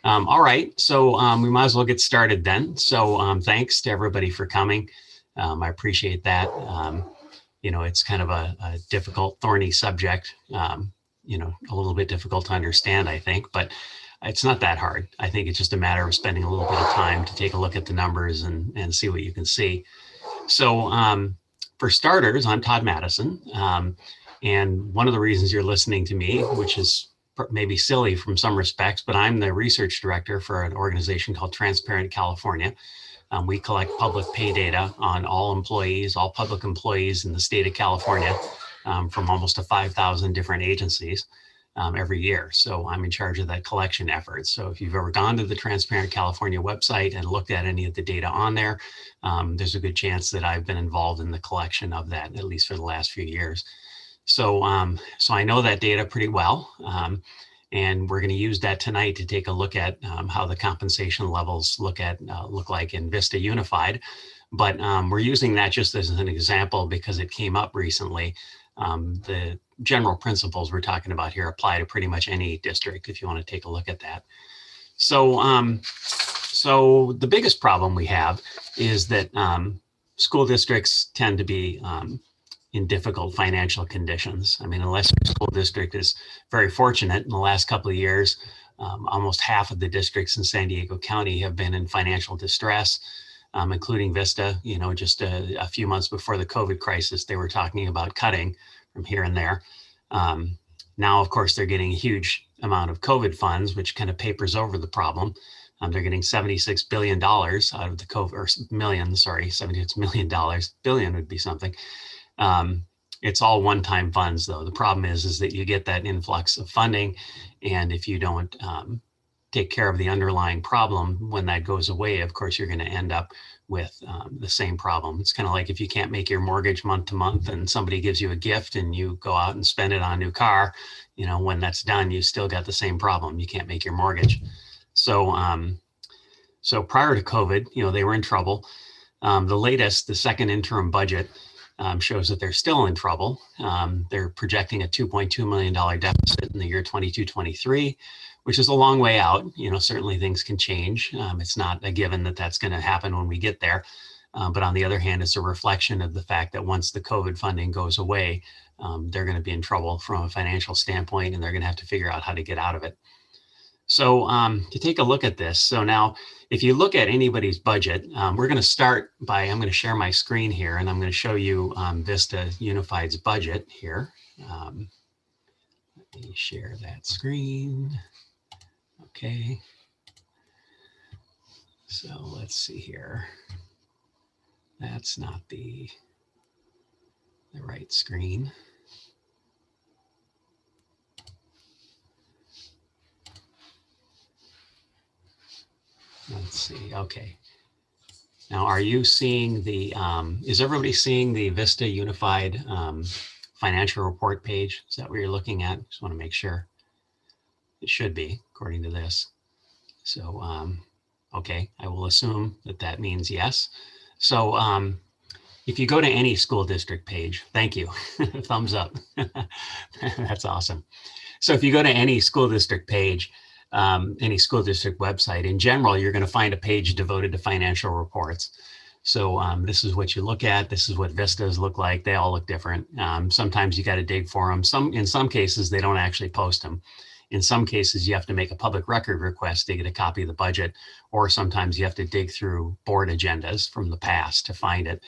All right, so we might as well get started then. So thanks to everybody for coming. I appreciate that. It's kind of a difficult, thorny subject, a little bit difficult to understand, I think, but it's not that hard. I think it's just a matter of spending a little bit of time to take a look at the numbers and see what you can see. So for starters, I'm Todd Madison. And one of the reasons you're listening to me, which is maybe silly from some respects, but I'm the research director for an organization called Transparent California. We collect public pay data on all employees, all public employees in the state of California from almost 5,000 different agencies every year. So I'm in charge of that collection effort. So if you've ever gone to the Transparent California website and looked at any of the data on there, there's a good chance that I've been involved in the collection of that, at least for the last few years. So I know that data pretty well, and we're going to use that tonight to take a look at how the compensation levels look like in Vista Unified. But we're using that just as an example because it came up recently. The general principles we're talking about here apply to pretty much any district if you want to take a look at that. So the biggest problem we have is that school districts tend to be in difficult financial conditions. I mean, unless your school district is very fortunate, in the last couple of years, almost half of the districts in San Diego County have been in financial distress, including Vista. Just a few months before the COVID crisis, they were talking about cutting from here and there. Now, of course, they're getting a huge amount of COVID funds, which kind of papers over the problem. They're getting $76 billion out of the COVID, or $76 million. Billion would be something. It's all one-time funds, though. The problem is that you get that influx of funding, and if you don't take care of the underlying problem, when that goes away, of course, you're going to end up with the same problem. It's kind of like if you can't make your mortgage month to month and somebody gives you a gift and you go out and spend it on a new car, when that's done, you still got the same problem. You can't make your mortgage. So prior to COVID, they were in trouble. The second interim budget shows that they're still in trouble. They're projecting a $2.2 million deficit in the year 22-23, which is a long way out. Certainly things can change. It's not a given that that's going to happen when we get there. But on the other hand, it's a reflection of the fact that once the COVID funding goes away, they're going to be in trouble from a financial standpoint, and they're going to have to figure out how to get out of it. So to take a look at this, so now if you look at anybody's budget, we're going to start by, I'm going to share my screen here, and I'm going to show you Vista Unified's budget here. Let me share that screen. Okay. So let's see here. That's not the right screen. Let's see. Okay. Now, are you seeing is everybody seeing the Vista Unified financial report page? Is that what you're looking at? Just want to make sure. It should be, according to this. So, okay, I will assume that means yes. So if you go to any school district page, thank you, thumbs up. That's awesome. So if you go to any school district page, any school district website, in general, you're going to find a page devoted to financial reports. So this is what you look at. This is what Vistas look like. They all look different. Sometimes you got to dig for them. In some cases, they don't actually post them. In some cases, you have to make a public record request to get a copy of the budget, or sometimes you have to dig through board agendas from the past to find it.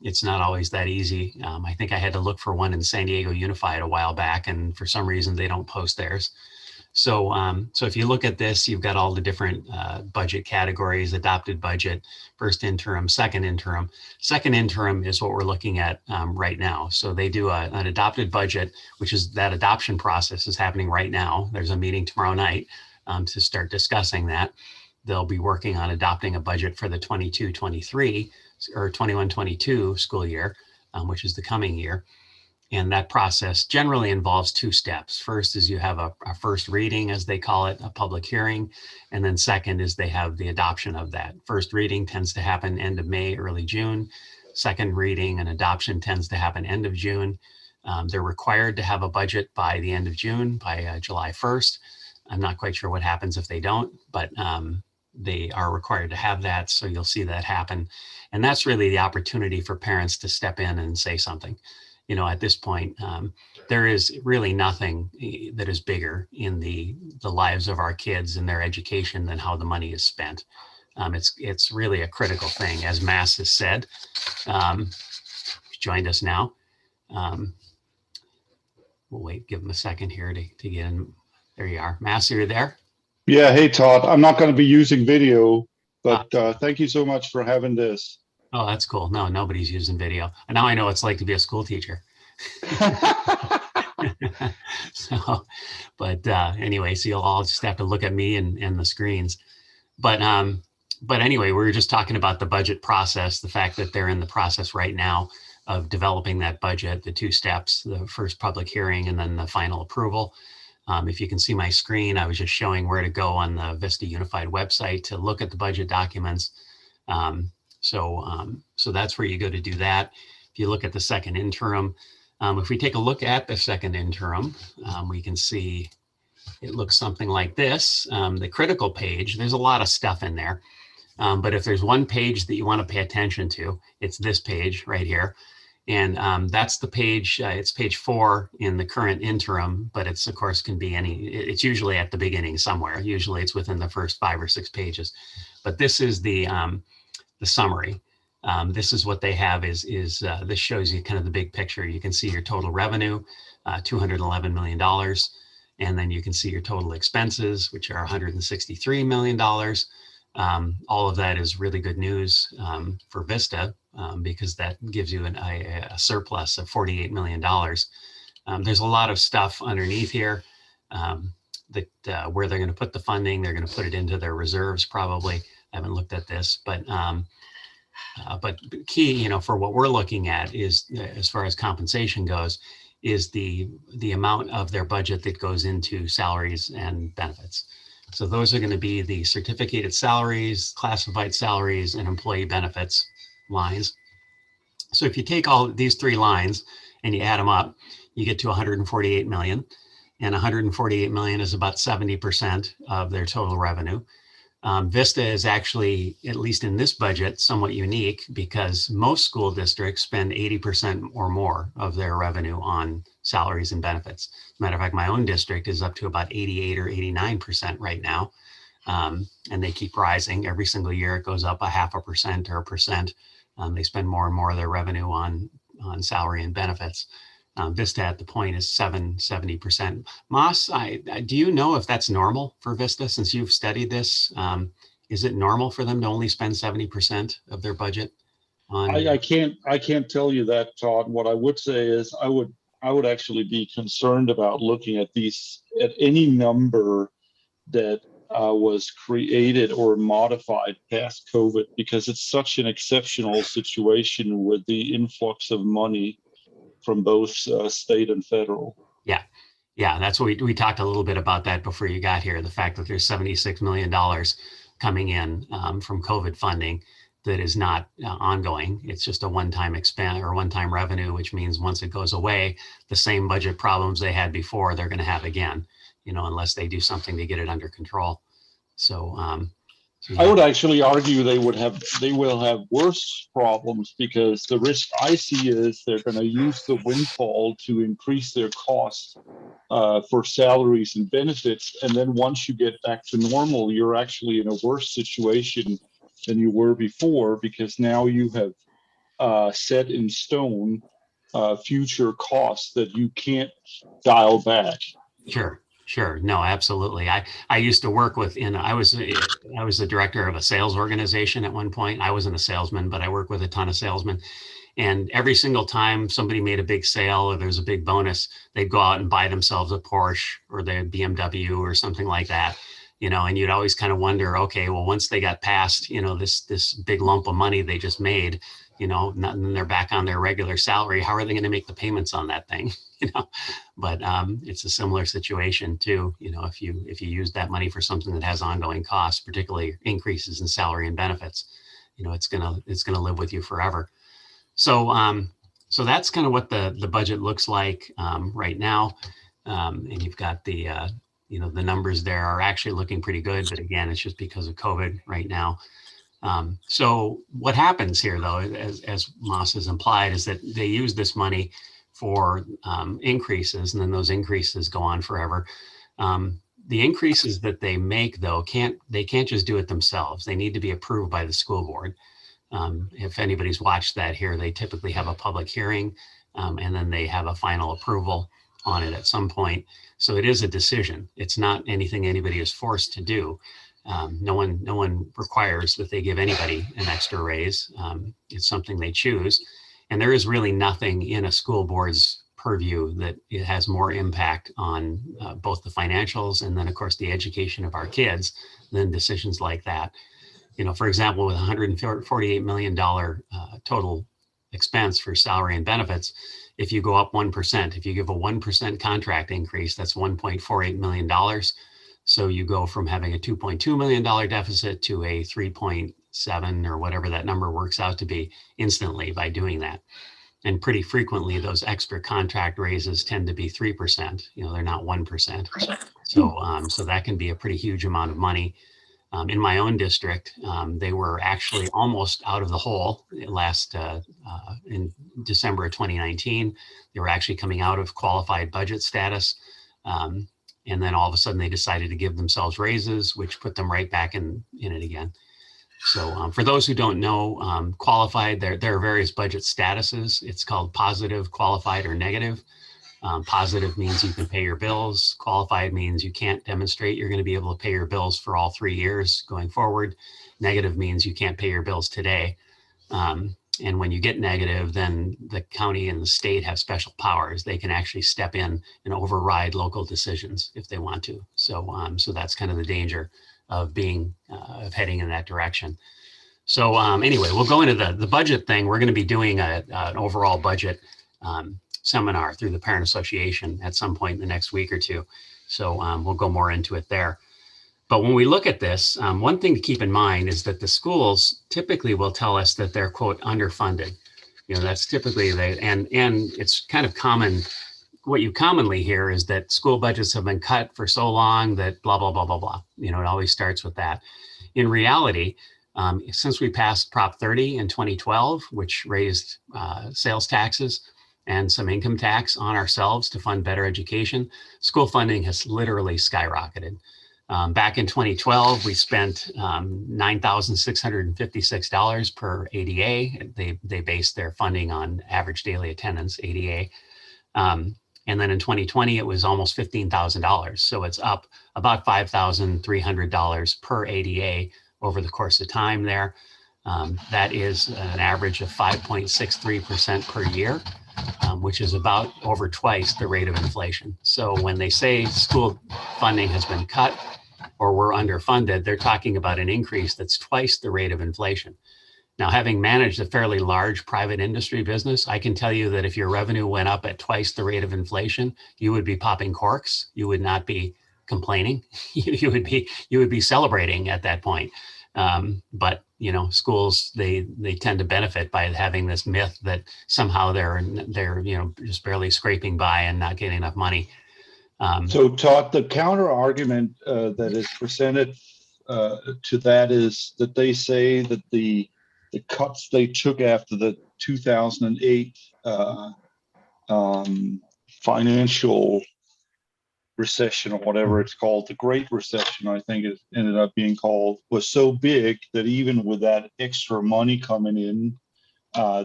It's not always that easy. I think I had to look for one in San Diego Unified a while back, and for some reason they don't post theirs. So if you look at this, you've got all the different budget categories: adopted budget, first interim, second interim. Second interim is what we're looking at right now. So they do an adopted budget, which is that adoption process is happening right now. There's a meeting tomorrow night to start discussing that. They'll be working on adopting a budget for the 22-23 or 21-22 school year, which is the coming year. And that process generally involves two steps. First is you have a first reading, as they call it, a public hearing. And then second is they have the adoption of that. First reading tends to happen end of May, early June. Second reading and adoption tends to happen end of June. They're required to have a budget by the end of June, by July 1st. I'm not quite sure what happens if they don't, but they are required to have that. So you'll see that happen. And that's really the opportunity for parents to step in and say something. At this point, there is really nothing that is bigger in the lives of our kids and their education than how the money is spent. It's really a critical thing, as Mass has said. Joined us now. We'll wait, give him a second here to get in. There you are. Mass, are you there? Yeah. Hey, Todd. I'm not going to be using video, but thank you so much for having this. Oh, that's cool. No, nobody's using video. And now I know what it's like to be a school teacher. So, but anyway, so you'll all just have to look at me and the screens. But anyway, we were just talking about the budget process, the fact that they're in the process right now of developing that budget, the two steps, the first public hearing and then the final approval. If you can see my screen, I was just showing where to go on the Vista Unified website to look at the budget documents. So that's where you go to do that. If you look at the second interim, if we take a look at the second interim, we can see it looks something like this. The critical page, there's a lot of stuff in there. But if there's one page that you want to pay attention to, it's this page right here. And that's the page, it's page 4 in the current interim, but it's of course can be it's usually at the beginning somewhere. Usually it's within the first 5 or 6 pages. But this is the summary. This is what they have is this shows you kind of the big picture. You can see your total revenue, $211 million. And then you can see your total expenses, which are $163 million. All of that is really good news for Vista because that gives you a surplus of $48 million. There's a lot of stuff underneath here that where they're going to put the funding. They're going to put it into their reserves probably. I haven't looked at this, but key, for what we're looking at is, as far as compensation goes, is the amount of their budget that goes into salaries and benefits. So those are going to be the certificated salaries, classified salaries, and employee benefits lines. So if you take all these 3 lines and you add them up, you get to 148 million. And 148 million is about 70% of their total revenue. Vista is actually, at least in this budget, somewhat unique because most school districts spend 80% or more of their revenue on salaries and benefits. As a matter of fact, my own district is up to about 88 or 89% right now. And they keep rising. Every single year it goes up 0.5% or 1%. They spend more and more of their revenue on salary and benefits. Vista at the point is 70%. Moss, do you know if that's normal for Vista since you've studied this? Is it normal for them to only spend 70% of their budget on? I can't tell you that, Todd. What I would say is I would actually be concerned about looking at any number that was created or modified past COVID because it's such an exceptional situation with the influx of money from both state and federal. Yeah, that's what we talked a little bit about that before you got here. The fact that there's $76 million coming in from COVID funding that is not ongoing. It's just a one-time expense or one-time revenue, which means once it goes away, the same budget problems they had before, they're going to have again, unless they do something to get it under control. So, yeah. I would actually argue they will have worse problems because the risk I see is they're going to use the windfall to increase their costs for salaries and benefits. And then once you get back to normal, you're actually in a worse situation than you were before because now you have set in stone future costs that you can't dial back. Sure. No, absolutely. I used to work with I was the director of a sales organization at one point. I wasn't a salesman, but I worked with a ton of salesmen. And every single time somebody made a big sale or there's a big bonus, they'd go out and buy themselves a Porsche or the BMW or something like that. And you'd always kind of wonder, okay, well, once they got past, this big lump of money they just made, and they're back on their regular salary, how are they going to make the payments on that thing? But it's a similar situation too. If you use that money for something that has ongoing costs, particularly increases in salary and benefits, it's gonna live with you forever. So that's kind of what the budget looks like right now. And you've got the the numbers there are actually looking pretty good, but again, it's just because of COVID right now. So what happens here, though, as Moss has implied, is that they use this money for increases, and then those increases go on forever. The increases that they make, though, can't just do it themselves. They need to be approved by the school board. If anybody's watched that here, they typically have a public hearing, and then they have a final approval on it at some point. So it is a decision. It's not anything anybody is forced to do. No one requires that they give anybody an extra raise. It's something they choose. And there is really nothing in a school board's purview that it has more impact on both the financials and then, of course, the education of our kids than decisions like that. For example, with $148 million total expense for salary and benefits, if you go up 1%, if you give a 1% contract increase, that's $1.48 million. So you go from having a $2.2 million deficit to a 3.7 or whatever that number works out to be instantly by doing that. And pretty frequently, those extra contract raises tend to be 3%. They're not 1%. So that can be a pretty huge amount of money. In my own district, they were actually almost out of the hole in December of 2019. They were actually coming out of qualified budget status. And then all of a sudden they decided to give themselves raises, which put them right back in it again. So for those who don't know, qualified, there are various budget statuses. It's called positive, qualified, or negative. Positive means you can pay your bills. Qualified means you can't demonstrate you're going to be able to pay your bills for all 3 years going forward. Negative means you can't pay your bills today. And when you get negative, then the county and the state have special powers. They can actually step in and override local decisions if they want to. So that's kind of the danger of of heading in that direction. So anyway, we'll go into the budget thing. We're going to be doing an overall budget seminar through the Parent Association at some point in the next week or two. So we'll go more into it there. But when we look at this, one thing to keep in mind is that the schools typically will tell us that they're, quote, underfunded. That's typically and it's kind of common. What you commonly hear is that school budgets have been cut for so long that blah, blah, blah, blah, blah. It always starts with that. In reality, since we passed Prop 30 in 2012, which raised sales taxes and some income tax on ourselves to fund better education, school funding has literally skyrocketed. Back in 2012, we spent $9,656 per ADA. They based their funding on average daily attendance, ADA. And then in 2020, it was almost $15,000. So it's up about $5,300 per ADA over the course of time there. That is an average of 5.63% per year, which is about over twice the rate of inflation. So when they say school funding has been cut or we're underfunded, they're talking about an increase that's twice the rate of inflation. Now, having managed a fairly large private industry business, I can tell you that if your revenue went up at twice the rate of inflation, you would be popping corks. You would not be complaining. You would be celebrating at that point. But schools, they tend to benefit by having this myth that somehow they're just barely scraping by and not getting enough money. So Todd, the counter argument that is presented to that is that they say that the cuts they took after the 2008 financial recession, or whatever it's called, the Great Recession, I think it ended up being called, was so big that even with that extra money coming in,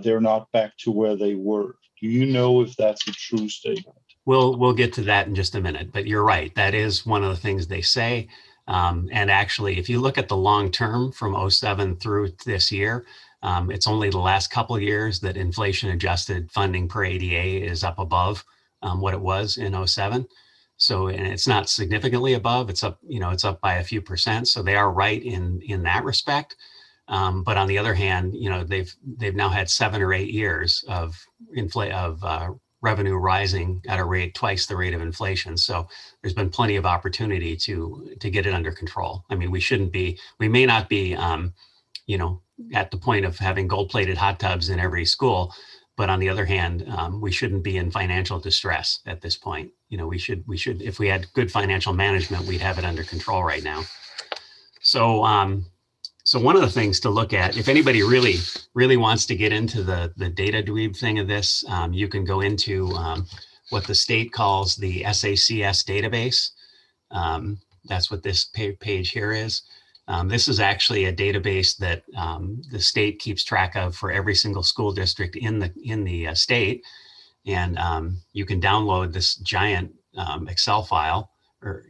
they're not back to where they were. Do you know if that's a true statement? We'll get to that in just a minute, but you're right. That is one of the things they say. And actually, if you look at the long term from 2007 through this year, it's only the last couple of years that inflation adjusted funding per ADA is up above what it was in 2007. So, and it's not significantly above, it's up, it's up by a few percent. So they are right in that respect. But on the other hand, they've now had 7 or 8 years of revenue rising at a rate twice the rate of inflation. So there's been plenty of opportunity to get it under control. I mean, we may not be, at the point of having gold-plated hot tubs in every school, But on the other hand, we shouldn't be in financial distress at this point. We should, if we had good financial management, we'd have it under control right now. So, so one of the things to look at, if anybody really wants to get into the data dweeb thing of this, you can go into what the state calls the SACS database. That's what this page here is. This is actually a database that the state keeps track of for every single school district in the state, and you can download this giant Excel file, or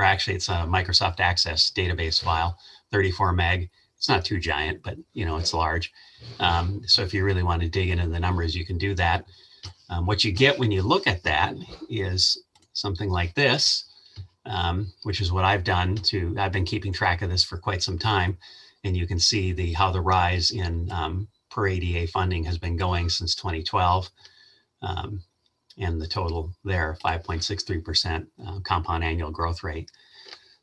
actually it's a Microsoft Access database file, 34 meg. It's not too giant, but it's large. So if you really want to dig into the numbers, you can do that. What you get when you look at that is something like this. Which is what I've done I've been keeping track of this for quite some time. And you can see how the rise in per ADA funding has been going since 2012. And the total there, 5.63% compound annual growth rate.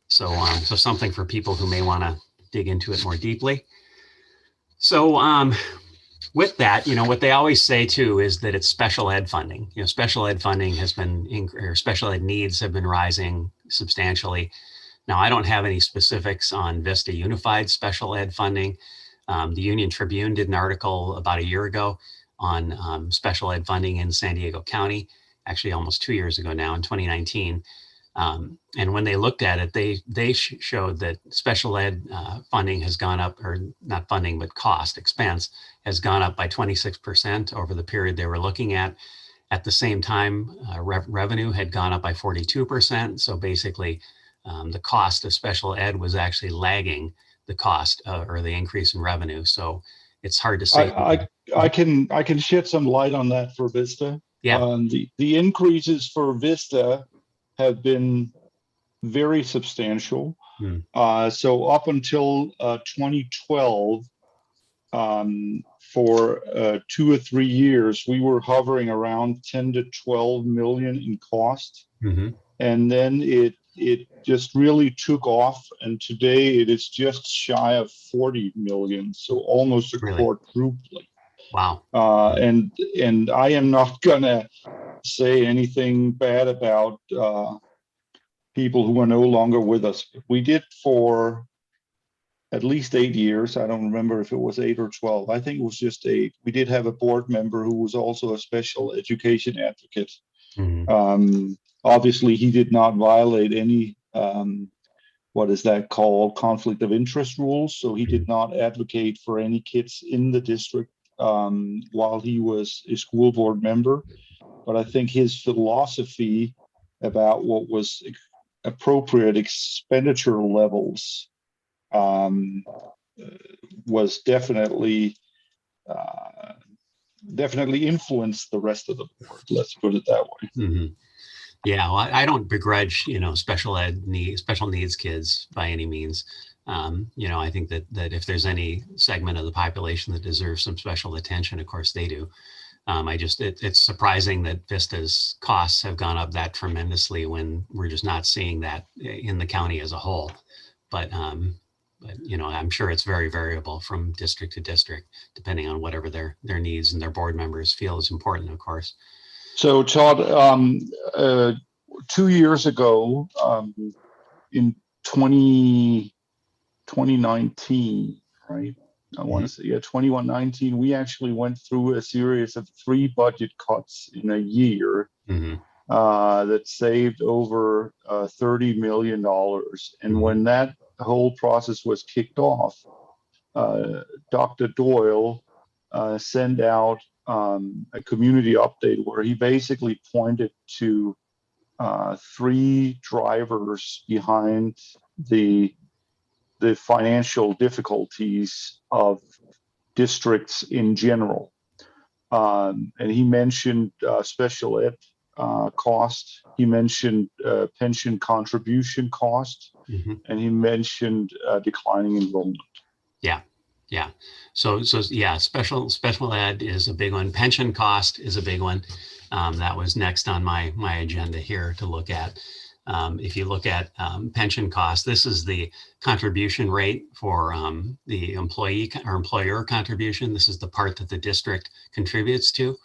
So, so something for people who may want to dig into it more deeply. So, with that, what they always say too is that it's special ed funding. Special ed funding has been, or special ed needs have been rising substantially. Now, I don't have any specifics on Vista Unified special ed funding. The Union Tribune did an article about a year ago on special ed funding in San Diego County, actually almost 2 years ago now in 2019. And when they looked at it, they showed that special ed funding has gone up, or not funding, but expense has gone up by 26% over the period they were looking at. At the same time, revenue had gone up by 42%. So basically, the cost of special ed was actually lagging the cost or the increase in revenue. So it's hard to say. I can shed some light on that for Vista. Yeah. The increases for Vista have been very substantial. So up until 2012, for 2 or 3 years, we were hovering around 10 to 12 million in cost. And then it just really took off. And today it is just shy of 40 million. So almost a quadrupling. Wow. And I am not gonna say anything bad about people who are no longer with us. We did for at least 8 years. I don't remember if it was 8 or 12. I think it was just 8. We did have a board member who was also a special education advocate. Obviously, he did not violate any, what is that called, conflict of interest rules. So he did not advocate for any kids in the district while he was a school board member. But I think his philosophy about what was appropriate expenditure levels was definitely influenced the rest of the board. Let's put it that way. Yeah, well, I don't begrudge special needs kids by any means. I think that if there's any segment of the population that deserves some special attention, of course they do. It's surprising that Vista's costs have gone up that tremendously when we're just not seeing that in the county as a whole. But I'm sure it's very variable from district to district, depending on whatever their needs and their board members feel is important, of course. So Todd, 2 years ago, in 2019, right? I want to say, 21-19, we actually went through a series of 3 budget cuts in a year that saved over $30 million. And when that whole process was kicked off, Dr. Doyle sent out a community update where he basically pointed to 3 drivers behind the financial difficulties of districts in general. And he mentioned special ed cost, he mentioned pension contribution cost, and he mentioned declining enrollment. Yeah. So yeah, special ed is a big one. Pension cost is a big one. That was next on my agenda here to look at. If you look at pension costs, this is the contribution rate for the employee or employer contribution. This is the part that the district contributes to.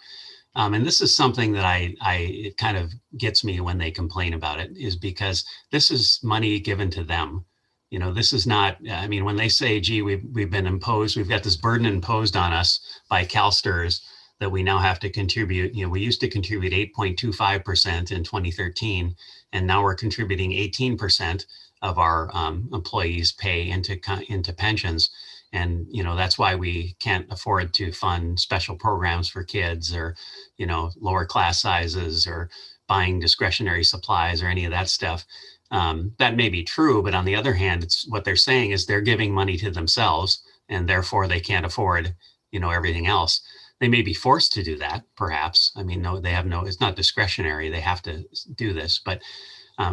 And this is something that it kind of gets me when they complain about it, is because this is money given to them. You know, this is not, I mean, when they say, gee, we've been imposed, we've got this burden imposed on us by CalSTRS that we now have to contribute. You know, we used to contribute 8.25% in 2013, and now we're contributing 18% of our employees' pay into pensions. And, you know, that's why we can't afford to fund special programs for kids, or, you know, lower class sizes, or buying discretionary supplies, or any of that stuff. That may be true, but on the other hand, it's what they're saying is they're giving money to themselves, and therefore they can't afford, you know, everything else. They may be forced to do that, perhaps. I mean, no, it's not discretionary. They have to do this. But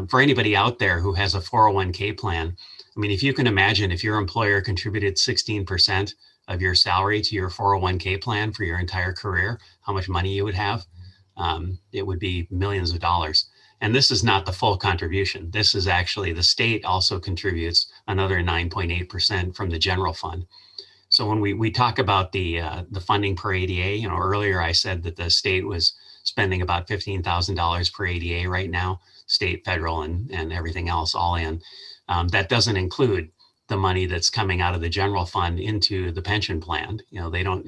for anybody out there who has a 401k plan, I mean, if you can imagine, if your employer contributed 16% of your salary to your 401k plan for your entire career, how much money you would have, it would be millions of dollars. And this is not the full contribution. This is actually, the state also contributes another 9.8% from the general fund. So when we talk about the funding per ADA, you know, earlier I said that the state was spending about $15,000 per ADA right now, state, federal, and everything else all in. That doesn't include the money that's coming out of the general fund into the pension plan. You know, they don't,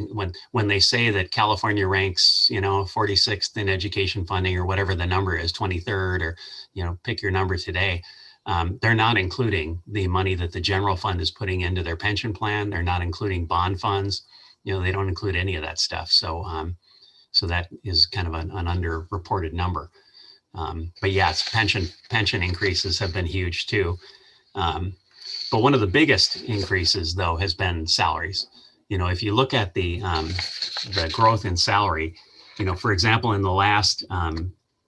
when they say that California ranks, you know, 46th in education funding, or whatever the number is, 23rd, or, you know, pick your number today. They're not including the money that the general fund is putting into their pension plan. They're not including bond funds. You know, they don't include any of that stuff. So, so that is kind of an underreported number. But yeah, it's pension increases have been huge too. But one of the biggest increases, though, has been salaries. You know, if you look at the growth in salary, you know, for example, in the last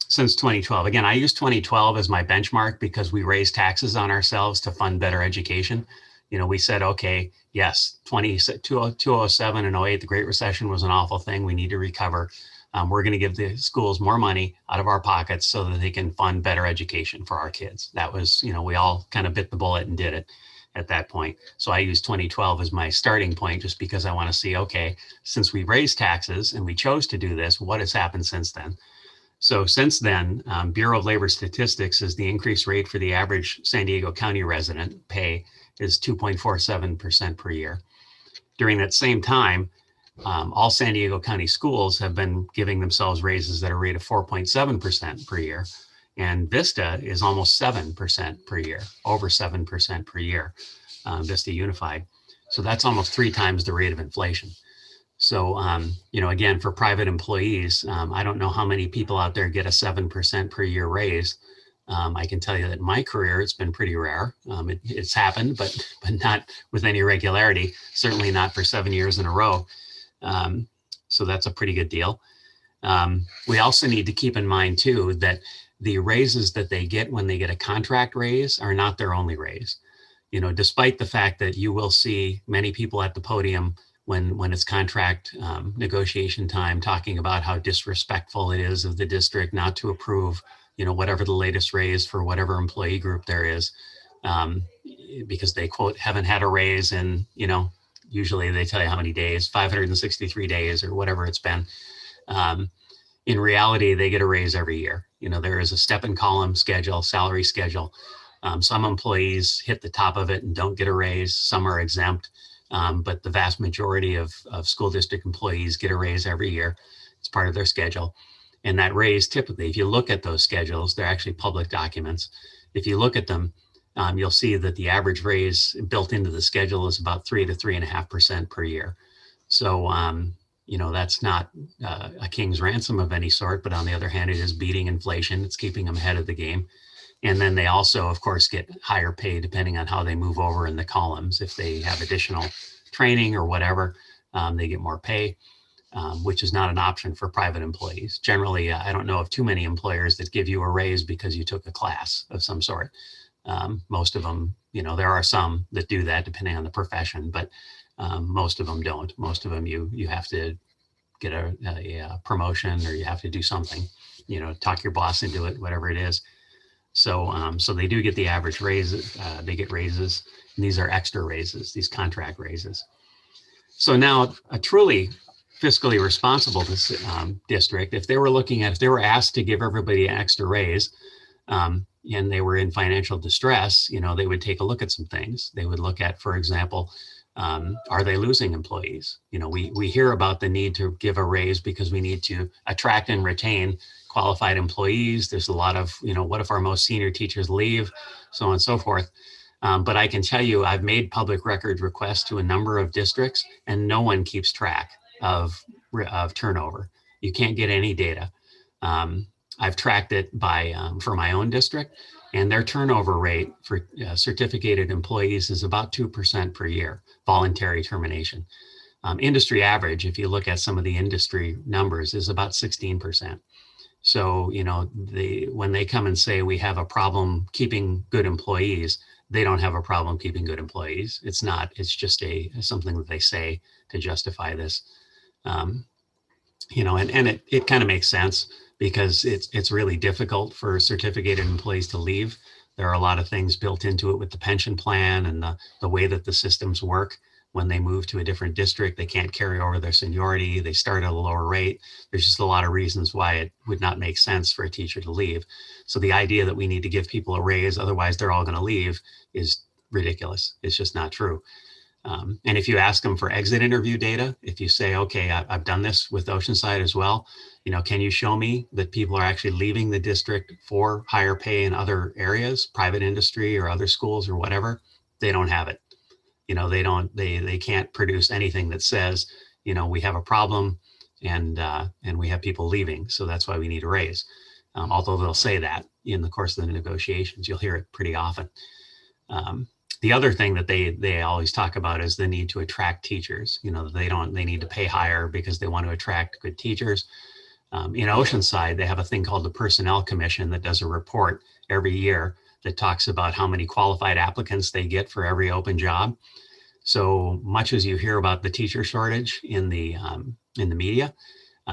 since 2012. Again, I use 2012 as my benchmark because we raised taxes on ourselves to fund better education. You know, we said, okay, yes, 2007 and 08, the Great Recession was an awful thing. We need to recover. We're going to give the schools more money out of our pockets so that they can fund better education for our kids. That was, you know, we all kind of bit the bullet and did it at that point. So I use 2012 as my starting point, just because I want to see, okay, since we raised taxes and we chose to do this, what has happened since then? So since then, Bureau of Labor Statistics says the increase rate for the average San Diego County resident pay is 2.47% per year. During that same time, all San Diego County schools have been giving themselves raises at a rate of 4.7% per year. And Vista is almost 7% per year, over 7% per year, Vista Unified. So that's almost 3 times the rate of inflation. So, you know, again, for private employees, I don't know how many people out there get a 7% per year raise. I can tell you that in my career, it's been pretty rare. It's happened, but not with any regularity, certainly not for 7 years in a row. So that's a pretty good deal. We also need to keep in mind, too, that the raises that they get when they get a contract raise are not their only raise. You know, despite the fact that you will see many people at the podium when it's contract negotiation time talking about how disrespectful it is of the district not to approve, you know, whatever the latest raise for whatever employee group there is, because they, quote, haven't had a raise in, you know, usually they tell you how many days, 563 days or whatever it's been. In reality, they get a raise every year. You know, there is a step and column schedule, salary schedule. Some employees hit the top of it and don't get a raise. Some are exempt. But the vast majority of school district employees get a raise every year. It's part of their schedule. And that raise, typically, if you look at those schedules, they're actually public documents. If you look at them, you'll see that the average raise built into the schedule is about 3 to 3.5% per year. So, you know, that's not a king's ransom of any sort, but on the other hand, it is beating inflation. It's keeping them ahead of the game. And then they also, of course, get higher pay depending on how they move over in the columns. If they have additional training or whatever, they get more pay, which is not an option for private employees. Generally, I don't know of too many employers that give you a raise because you took a class of some sort. Most of them, you know, there are some that do that depending on the profession, but most of them don't. Most of them, you have to get a promotion, or you have to do something, talk your boss into it, whatever it is. So, so they do get the average raise. They get raises, and these are extra raises, these contract raises. So now a truly fiscally responsible district, if they were asked to give everybody an extra raise, and they were in financial distress, they would take a look at some things. They would look at, for example, are they losing employees? We hear about the need to give a raise because we need to attract and retain qualified employees. There's a lot of, what if our most senior teachers leave, so on and so forth. But I can tell you, I've made public record requests to a number of districts, and no one keeps track of turnover. You can't get any data. I've tracked it for my own district, and their turnover rate for certificated employees is about 2% per year, voluntary termination. Industry average, if you look at some of the industry numbers, is about 16%. So, when they come and say we have a problem keeping good employees, they don't have a problem keeping good employees. It's just something that they say to justify this. And it kind of makes sense, because it's really difficult for certificated employees to leave. There are a lot of things built into it with the pension plan and the way that the systems work. When they move to a different district, they can't carry over their seniority. They start at a lower rate. There's just a lot of reasons why it would not make sense for a teacher to leave. So the idea that we need to give people a raise, otherwise they're all going to leave, is ridiculous. It's just not true. And if you ask them for exit interview data, if you say, okay, I've done this with Oceanside as well, can you show me that people are actually leaving the district for higher pay in other areas, private industry or other schools or whatever? They don't have it. They can't produce anything that says, we have a problem and we have people leaving, so that's why we need a raise. Although they'll say that in the course of the negotiations, you'll hear it pretty often. The other thing that they always talk about is the need to attract teachers. They need to pay higher because they want to attract good teachers. In Oceanside, they have a thing called the Personnel Commission that does a report every year that talks about how many qualified applicants they get for every open job. So much as you hear about the teacher shortage in the media,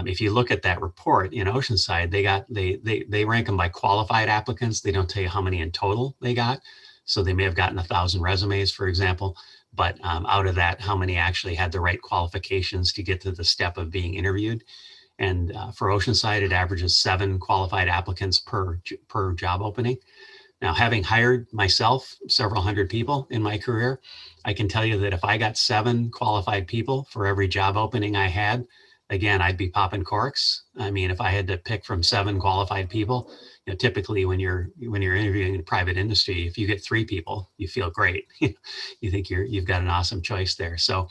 if you look at that report in Oceanside, they rank them by qualified applicants. They don't tell you how many in total they got. So they may have gotten 1,000 resumes, for example, but out of that, how many actually had the right qualifications to get to the step of being interviewed? And for Oceanside, it averages 7 qualified applicants per job opening. Now, having hired myself several hundred people in my career, I can tell you that if I got 7 qualified people for every job opening I had, again, I'd be popping corks. I mean, if I had to pick from 7 qualified people, typically when you're interviewing in private industry, if you get 3 people, you feel great. You think you've got an awesome choice there. So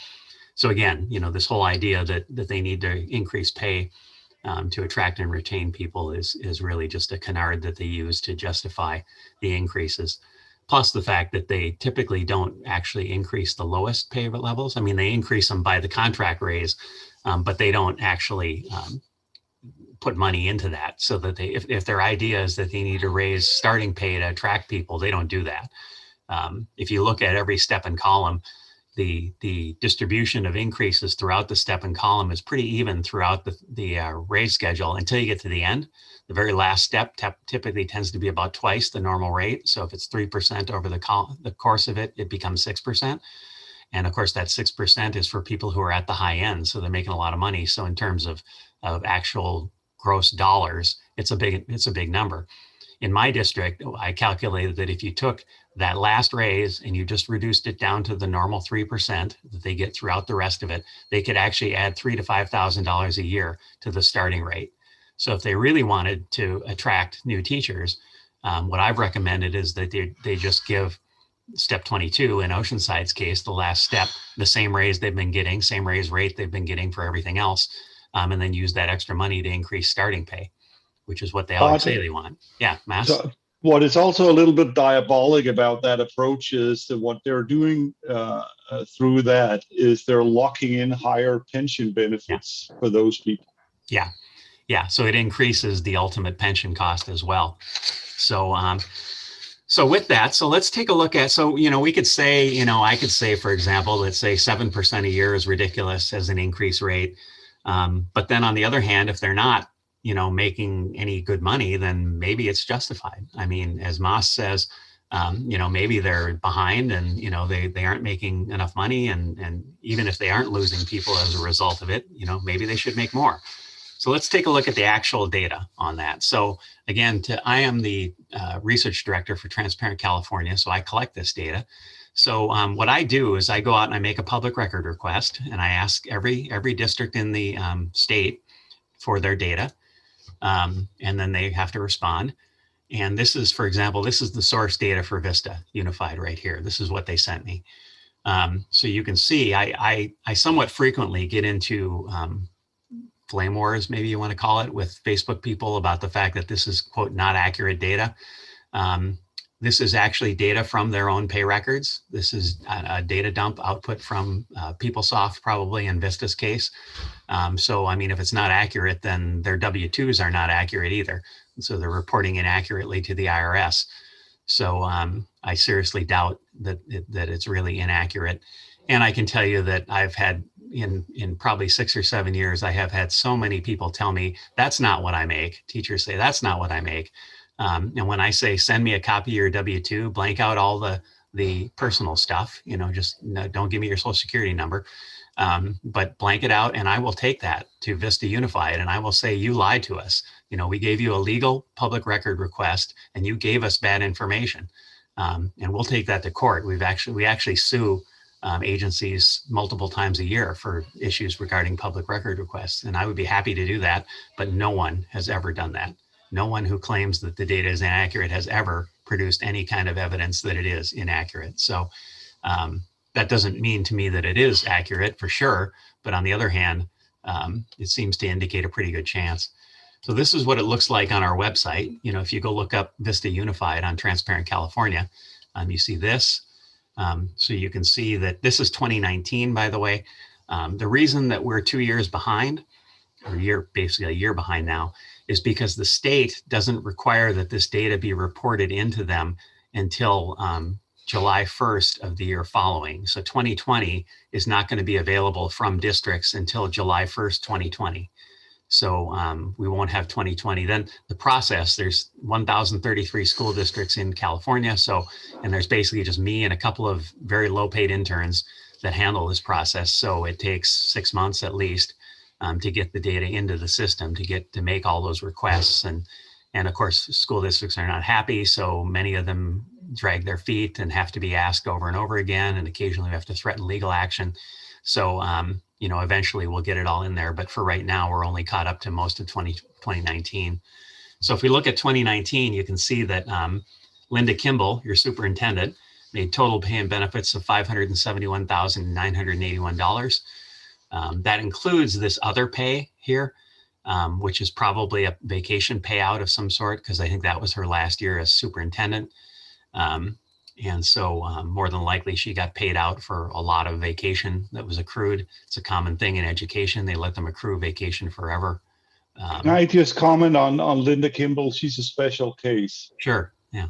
again, this whole idea that they need to increase pay to attract and retain people is really just a canard that they use to justify the increases. Plus the fact that they typically don't actually increase the lowest pay levels. I mean, they increase them by the contract raise, but they don't actually put money into that, so that if their idea is that they need to raise starting pay to attract people, they don't do that. If you look at every step and column, the distribution of increases throughout the step and column is pretty even throughout the raise schedule until you get to the end. The very last step typically tends to be about twice the normal rate. So if it's 3% over the course of it, it becomes 6%. And of course, that 6% is for people who are at the high end. So they're making a lot of money. So in terms of actual gross dollars, it's a big number. In my district, I calculated that if you took that last raise and you just reduced it down to the normal 3% that they get throughout the rest of it, they could actually add $3,000 to $5,000 a year to the starting rate. So if they really wanted to attract new teachers, what I've recommended is that they just give step 22, in Oceanside's case, the last step, the same raise they've been getting, same raise rate they've been getting for everything else, and then use that extra money to increase starting pay, which is what they always say they want. Yeah, Mass? So what is also a little bit diabolic about that approach is that what they're doing through that is they're locking in higher pension benefits for those people. Yeah. So it increases the ultimate pension cost as well. So with that, so let's take a look at, we could say, I could say, for example, let's say 7% a year is ridiculous as an increase rate. But then on the other hand, if they're not, making any good money, then maybe it's justified. I mean, as Moss says, maybe they're behind and, they aren't making enough money. And even if they aren't losing people as a result of it, maybe they should make more. So let's take a look at the actual data on that. So again, I am the research director for Transparent California, so I collect this data. So what I do is I go out and I make a public record request, and I ask every district in the state for their data, and then they have to respond. And this is, for example, this is the source data for Vista Unified right here. This is what they sent me. So you can see I somewhat frequently get into flame wars, maybe you want to call it, with Facebook people about the fact that this is, quote, not accurate data. This is actually data from their own pay records. This is a data dump output from PeopleSoft, probably in Vista's case. So, I mean, if it's not accurate, then their W-2s are not accurate either. So they're reporting inaccurately to the IRS. So I seriously doubt that it's really inaccurate. And I can tell you that I've had, in probably 6 or 7 years, I have had so many people tell me, that's not what I make. Teachers say, that's not what I make. And when I say, send me a copy of your W-2, blank out all the personal stuff, just don't give me your social security number, but blank it out, and I will take that to Vista Unified, and I will say, you lied to us. We gave you a legal public record request, and you gave us bad information. And we'll take that to court. We actually sue agencies multiple times a year for issues regarding public record requests. And I would be happy to do that, but no one has ever done that. No one who claims that the data is inaccurate has ever produced any kind of evidence that it is inaccurate. So that doesn't mean to me that it is accurate for sure, but on the other hand, it seems to indicate a pretty good chance. So this is what it looks like on our website. If you go look up Vista Unified on Transparent California, you see this. So you can see that this is 2019, by the way. The reason that we're 2 years behind, or basically a year behind now, is because the state doesn't require that this data be reported into them until July 1st of the year following. So 2020 is not going to be available from districts until July 1st, 2020. So we won't have 2020. Then the process, there's 1,033 school districts in California. And there's basically just me and a couple of very low paid interns that handle this process. So it takes 6 months at least to get the data into the system, to make all those requests. And of course, school districts are not happy. So many of them drag their feet and have to be asked over and over again. And occasionally we have to threaten legal action. So, eventually we'll get it all in there. But for right now, we're only caught up to most of 2019. So if we look at 2019, you can see that Linda Kimball, your superintendent, made total pay and benefits of $571,981. That includes this other pay here, which is probably a vacation payout of some sort, because I think that was her last year as superintendent. And so more than likely she got paid out for a lot of vacation that was accrued. It's a common thing in education. They let them accrue vacation forever. Can I just comment on Linda Kimball? She's a special case. Sure, yeah.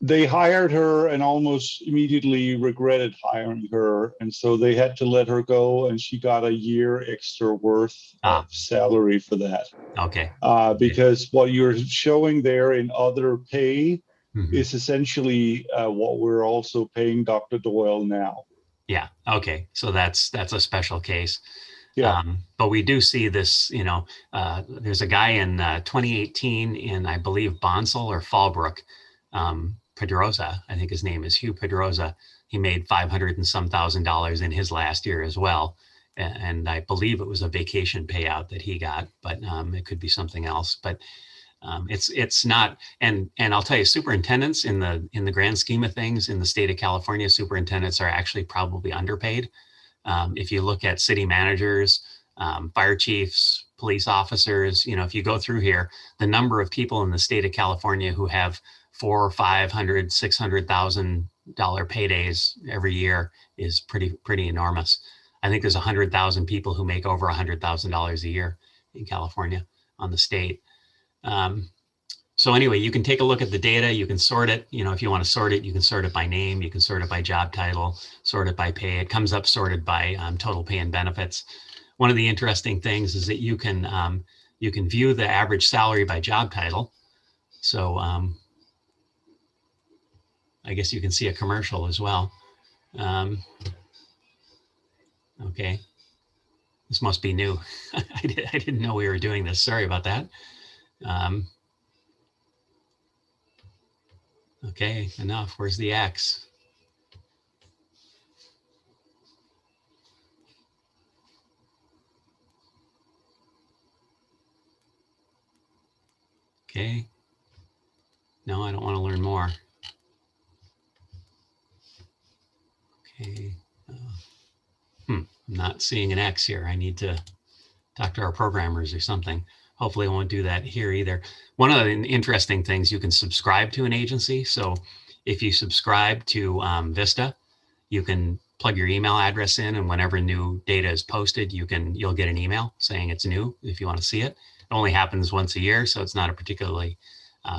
They hired her and almost immediately regretted hiring her. And so they had to let her go, and she got a year extra worth of salary for that. Okay. Because what you're showing there in other pay is essentially what we're also paying Dr. Doyle now. Yeah, okay. So that's a special case. Yeah. But we do see this, there's a guy in 2018 in, I believe, Bonsall or Fallbrook, Pedroza, I think his name is Hugh Pedroza. He made $500 and some thousand in his last year as well. And I believe it was a vacation payout that he got, but it could be something else. But it's not, and I'll tell you, superintendents in the grand scheme of things in the state of California, superintendents are actually probably underpaid. If you look at city managers, fire chiefs, police officers, if you go through here, the number of people in the state of California who have $400,000 or $500,000, $600,000 paydays every year is pretty enormous. I think there's 100,000 people who make over $100,000 a year in California on the state. So So anyway, you can take a look at the data, you can sort it, if you want to sort it, you can sort it by name, you can sort it by job title, sort it by pay. It comes up sorted by total pay and benefits. One of the interesting things is that you can view the average salary by job title. So I guess you can see a commercial as well. Okay, this must be new. I didn't know we were doing this. Sorry about that. Okay, enough. Where's the X? Okay. No, I don't want to learn more. Okay. I'm not seeing an X here. I need to talk to our programmers or something. Hopefully I won't do that here either. One of the interesting things, you can subscribe to an agency. So if you subscribe to Vista, you can plug your email address in, and whenever new data is posted, you'll get an email saying it's new if you want to see it. It only happens once a year, so it's not a particularly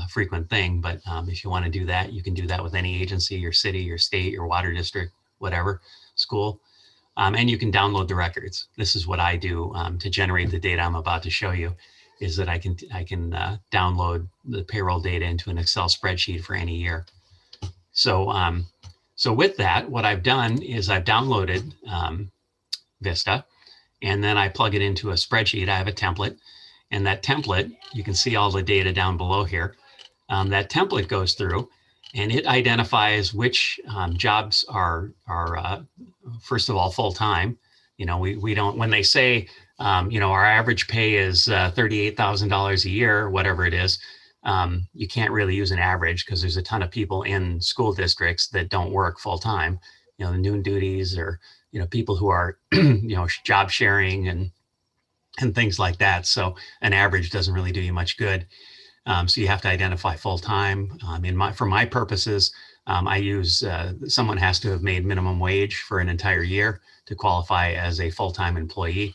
frequent thing, but if you want to do that, you can do that with any agency, your city, your state, your water district, whatever, school. And you can download the records. This is what I do to generate the data I'm about to show you, is that I can download the payroll data into an Excel spreadsheet for any year. So so with that, what I've done is I've downloaded Vista, and then I plug it into a spreadsheet. I have a template, and that template, you can see all the data down below here. That template goes through and it identifies which jobs are first of all, full-time. We don't, when they say, our average pay is $38,000 a year, whatever it is, you can't really use an average because there's a ton of people in school districts that don't work full-time, the noon duties, or, people who are, job sharing and things like that. So an average doesn't really do you much good. So you have to identify full-time. For my purposes, I use, someone has to have made minimum wage for an entire year to qualify as a full-time employee.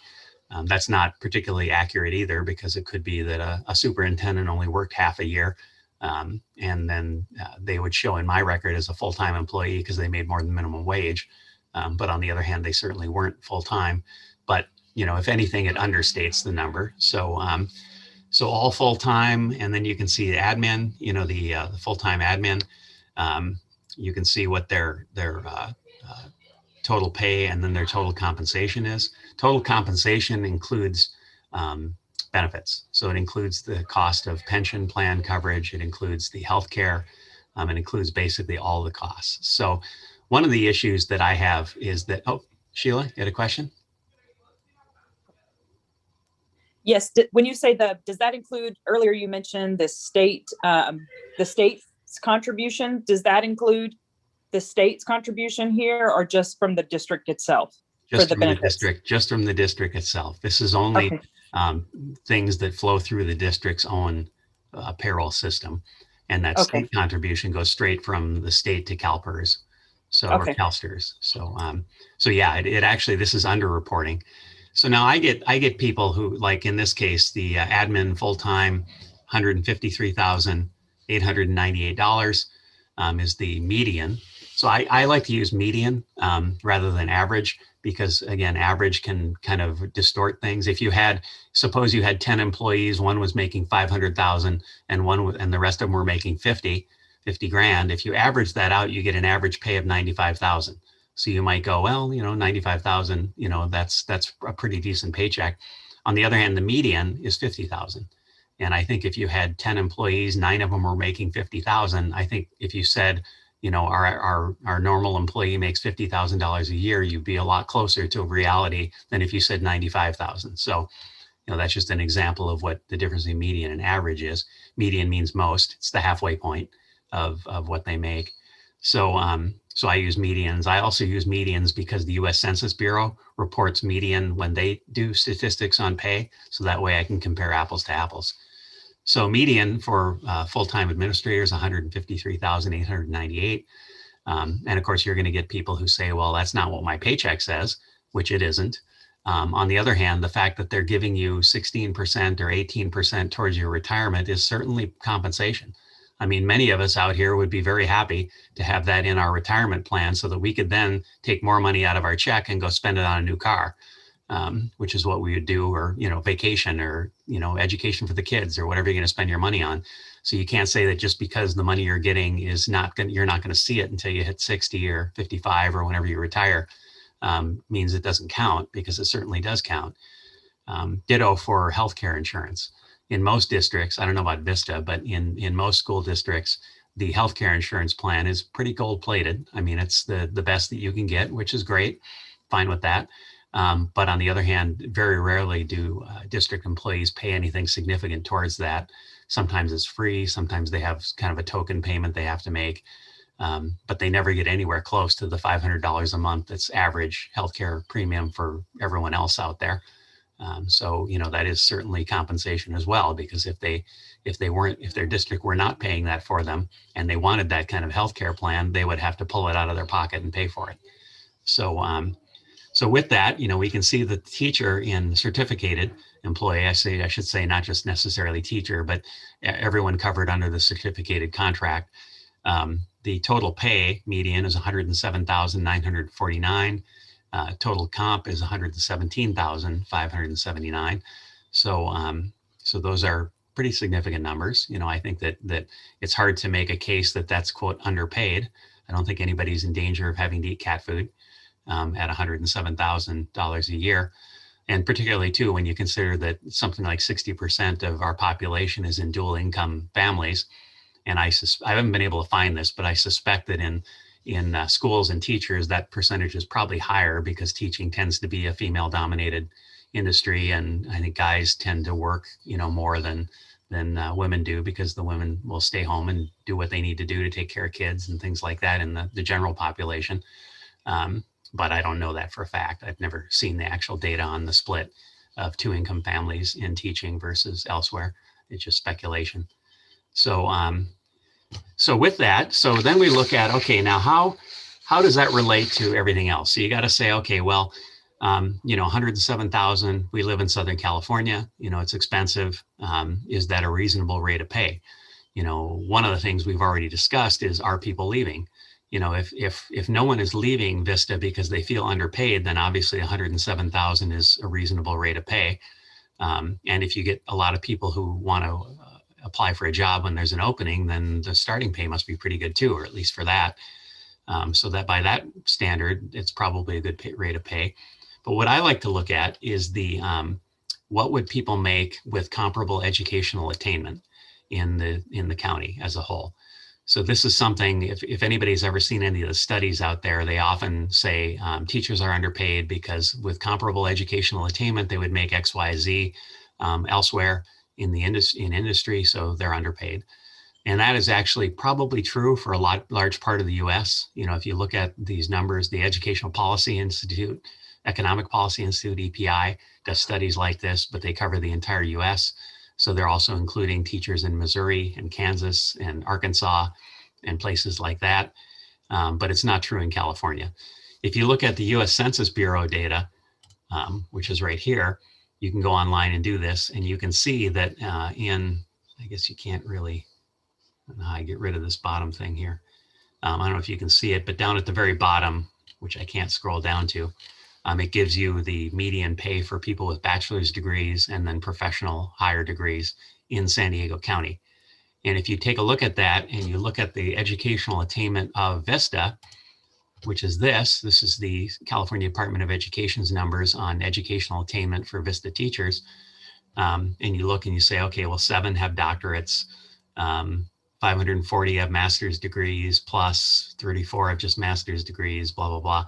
That's not particularly accurate either, because it could be that a superintendent only worked half a year, and then they would show in my record as a full-time employee because they made more than minimum wage. But on the other hand, they certainly weren't full-time. But if anything, it understates the number. So all full-time, and then you can see the admin, the full-time admin. You can see what their total pay and then their total compensation is. Total compensation includes benefits. So it includes the cost of pension plan coverage. It includes the healthcare. It includes basically all the costs. So one of the issues that I have is that, oh, Sheila, you had a question? Yes. When you say does that include, earlier you mentioned the state's contribution? Does that include the state's contribution here, or just from the district itself? Just from the district, just from the district itself. This is only things that flow through the district's own payroll system. And that state contribution goes straight from the state to CalPERS, or CalSTRS. So yeah, it actually, this is underreporting. So now I get people who, like in this case, the admin full-time, $153,898 is the median. So I like to use median rather than average, because again, average can kind of distort things. If you suppose you had 10 employees, one was making 500,000 and the rest of them were making 50 grand. If you average that out, you get an average pay of 95,000. So you might go, well, 95,000, that's a pretty decent paycheck. On the other hand, the median is 50,000. And I think if you had 10 employees, 9 of them were making 50,000. I think if you said, our normal employee makes $50,000 a year, you'd be a lot closer to reality than if you said 95,000. So, that's just an example of what the difference in median and average is. Median means most. It's the halfway point of what they make. So I use medians. I also use medians because the U.S. Census Bureau reports median when they do statistics on pay. So that way I can compare apples to apples. So median for full-time administrators, 153,898. And of course, you're going to get people who say, well, that's not what my paycheck says, which it isn't. On the other hand, the fact that they're giving you 16% or 18% towards your retirement is certainly compensation. I mean, many of us out here would be very happy to have that in our retirement plan so that we could then take more money out of our check and go spend it on a new car, which is what we would do, or, vacation, or, education for the kids, or whatever you're going to spend your money on. So you can't say that just because the money you're getting is you're not going to see it until you hit 60 or 55 or whenever you retire, means it doesn't count, because it certainly does count. Ditto for healthcare insurance. In most districts, I don't know about Vista, but in most school districts, the healthcare insurance plan is pretty gold-plated. I mean, it's the best that you can get, which is great. Fine with that. But on the other hand, very rarely do district employees pay anything significant towards that. Sometimes it's free. Sometimes they have kind of a token payment they have to make. But they never get anywhere close to the $500 a month that's average healthcare premium for everyone else out there. So, that is certainly compensation as well, because if their district were not paying that for them and they wanted that kind of healthcare plan, they would have to pull it out of their pocket and pay for it. So with that, we can see the teacher in certificated employee, I should say, not just necessarily teacher, but everyone covered under the certificated contract. The total pay median is $107,949. Total comp is $117,579. So those are pretty significant numbers. I think that it's hard to make a case that that's, quote, underpaid. I don't think anybody's in danger of having to eat cat food at $107,000 a year. And particularly too, when you consider that something like 60% of our population is in dual income families. And I haven't been able to find this, but I suspect that in schools and teachers, that percentage is probably higher, because teaching tends to be a female dominated industry. And I think guys tend to work, more than women do, because the women will stay home and do what they need to do to take care of kids and things like that in the general population. But I don't know that for a fact. I've never seen the actual data on the split of two income families in teaching versus elsewhere. It's just speculation. So with that, so then we look at, okay, now how does that relate to everything else? So you got to say, okay, well, 107,000, we live in Southern California, it's expensive. Is that a reasonable rate of pay? One of the things we've already discussed is, are people leaving? If no one is leaving Vista because they feel underpaid, then obviously 107,000 is a reasonable rate of pay. And if you get a lot of people who want to apply for a job when there's an opening, then the starting pay must be pretty good too, or at least for that. So that by that standard, it's probably a good rate of pay. But what I like to look at is what would people make with comparable educational attainment in the county as a whole. So this is something, if anybody's ever seen any of the studies out there, they often say teachers are underpaid because with comparable educational attainment, they would make X, Y, Z elsewhere in industry, so they're underpaid. And that is actually probably true for a large part of the US. If you look at these numbers, the Educational Policy Institute, Economic Policy Institute, EPI, does studies like this, but they cover the entire US. So they're also including teachers in Missouri and Kansas and Arkansas and places like that. But it's not true in California. If you look at the US Census Bureau data, which is right here, you can go online and do this, and you can see that I guess you can't really, I don't know how I get rid of this bottom thing here. I don't know if you can see it, but down at the very bottom, which I can't scroll down to, it gives you the median pay for people with bachelor's degrees and then professional higher degrees in San Diego County. And if you take a look at that and you look at the educational attainment of Vista, which is this is the California Department of Education's numbers on educational attainment for Vista teachers. And you look and you say, okay, well, 7 have doctorates, 540 have master's degrees, plus 34 have just master's degrees, blah, blah, blah,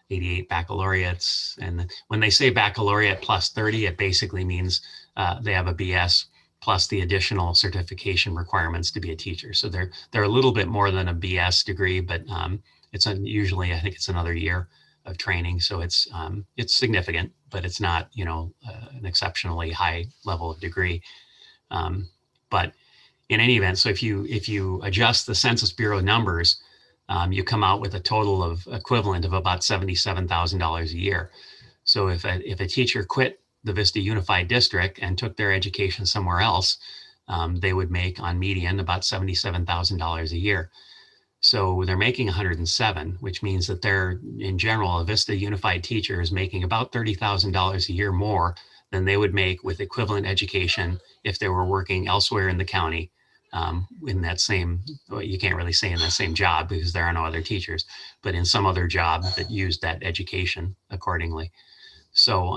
88 baccalaureates. And when they say baccalaureate plus 30, it basically means they have a BS plus the additional certification requirements to be a teacher. So they're a little bit more than a BS degree, but it's usually, I think it's another year of training. So it's significant, but it's not, an exceptionally high level of degree. But in any event, so if you adjust the Census Bureau numbers, you come out with a total of equivalent of about $77,000 a year. So if a teacher quit the Vista Unified District and took their education somewhere else, they would make on median about $77,000 a year. So they're making 107, which means that they're, in general, a Vista Unified teacher is making about $30,000 a year more than they would make with equivalent education if they were working elsewhere in the county, in that same, well, you can't really say in that same job because there are no other teachers, but in some other job that used that education accordingly. So,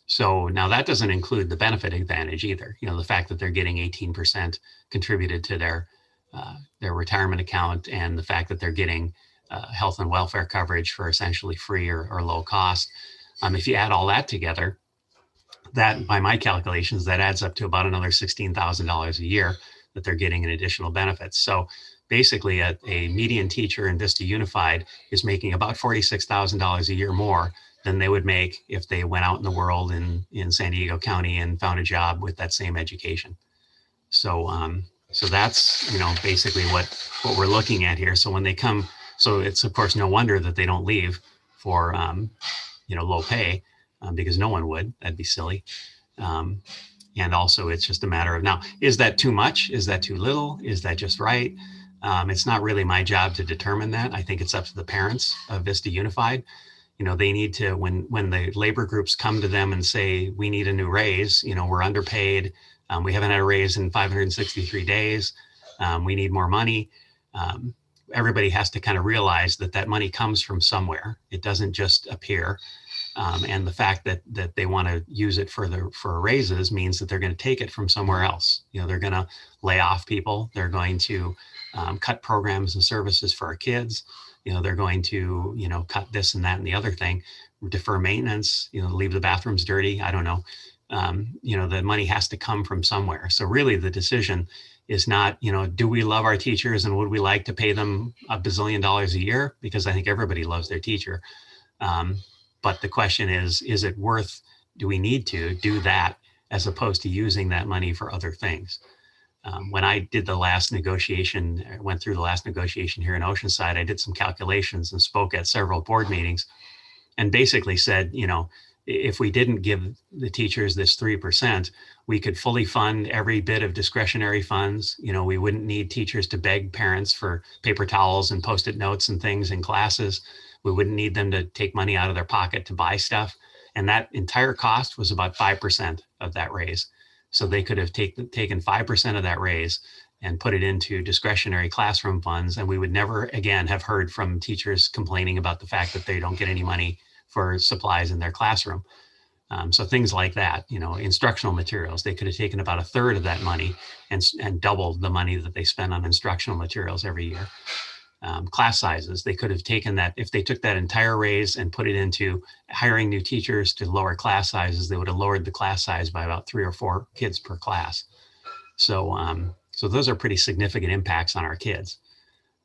so now that doesn't include the benefit advantage either. You know, the fact that they're getting 18% contributed to their retirement account, and the fact that they're getting health and welfare coverage for essentially free or low cost. If you add all that together, that, by my calculations, that adds up to about another $16,000 a year that they're getting in additional benefits. So basically a median teacher in Vista Unified is making about $46,000 a year more than they would make if they went out in the world in San Diego County and found a job with that same education. So, so that's, you know, basically what we're looking at here. So when they come, so it's of course no wonder that they don't leave for, you know, low pay, because no one would. That'd be silly. And also, it's just a matter of, now, is that too much? Is that too little? Is that just right? It's not really my job to determine that. I think it's up to the parents of Vista Unified. You know, they need to, when the labor groups come to them and say, we need a new raise, you know, we're underpaid, we haven't had a raise in 563 days, we need more money. Everybody has to kind of realize that that money comes from somewhere. It doesn't just appear. And the fact that they want to use it for raises means that they're going to take it from somewhere else. You know, they're going to lay off people. They're going to cut programs and services for our kids. You know, they're going to, you know, cut this and that and the other thing, defer maintenance, you know, leave the bathrooms dirty. I don't know. You know, the money has to come from somewhere. So really the decision is not, you know, do we love our teachers and would we like to pay them $1 bazillion a year? Because I think everybody loves their teacher. But the question is it worth, do we need to do that as opposed to using that money for other things? When I did the last negotiation, went through the last negotiation here in Oceanside, I did some calculations and spoke at several board meetings and basically said, you know, if we didn't give the teachers this 3%, we could fully fund every bit of discretionary funds. You know, we wouldn't need teachers to beg parents for paper towels and Post-it notes and things in classes. We wouldn't need them to take money out of their pocket to buy stuff. And that entire cost was about 5% of that raise. So they could have taken 5% of that raise and put it into discretionary classroom funds. And we would never again have heard from teachers complaining about the fact that they don't get any money for supplies in their classroom. So things like that, you know, instructional materials, they could have taken about 1/3 of that money and doubled the money that they spend on instructional materials every year. Class sizes, they could have taken that, if they took that entire raise and put it into hiring new teachers to lower class sizes, they would have lowered the class size by about 3 or 4 kids per class. So, so those are pretty significant impacts on our kids.